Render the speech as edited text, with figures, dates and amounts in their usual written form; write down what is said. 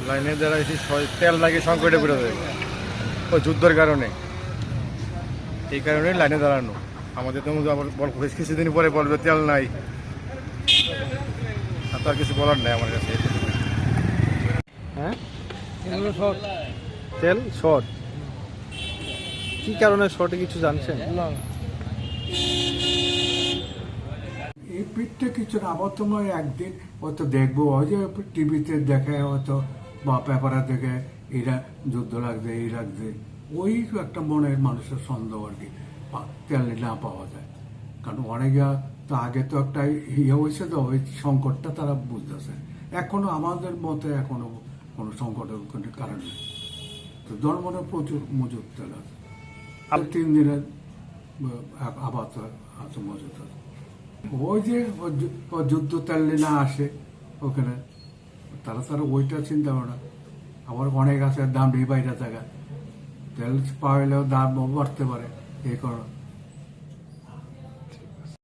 লাইনে দাঁড়াইছি, তেল লাগে সংকটে পড়ে যায় ওই যুদ্ধের কারণে। এই কারণে লাইনে দাঁড়ানো। আমাদের তো আবার কিছুদিন পরে বলবে তেল নাই, আর তার কিছু বলার নাই আমার কাছে। হ্যাঁ, তেল শর্ট, কি কারণে শর্টে কিছু জানছেন? এই পিঠটা কিছু না, আবার তোমার একদিন হয়তো দেখবো, ওই যে টিভিতে দেখে হয়তো বা পেপারে দেখে এরা যুদ্ধ লাগছে, এই লাগছে, ওই একটা মনের মানুষের সন্দেহ আর কি, তেল না পাওয়া যায়। কারণ অনেকে তো আগে তো একটা ইয়ে হয়েছে, তো ওই সংকটটা তারা বুঝতেছে। এখনো আমাদের মতে এখনো কোনো সংকটের কোনো কারণ নেই। তো জনমনে প্রচুর মজুদ তেল আছে, আর 3 দিনের আবার আছে মজুদ আছে। ওই যে যুদ্ধ তেলে না আসে ওখানে, তারা ওইটা চিন্তা করে না। আবার অনেক আছে দাম বাইরে থাকা, তেল পাওয়ালেও দাম বাড়তে পারে এই কারণে।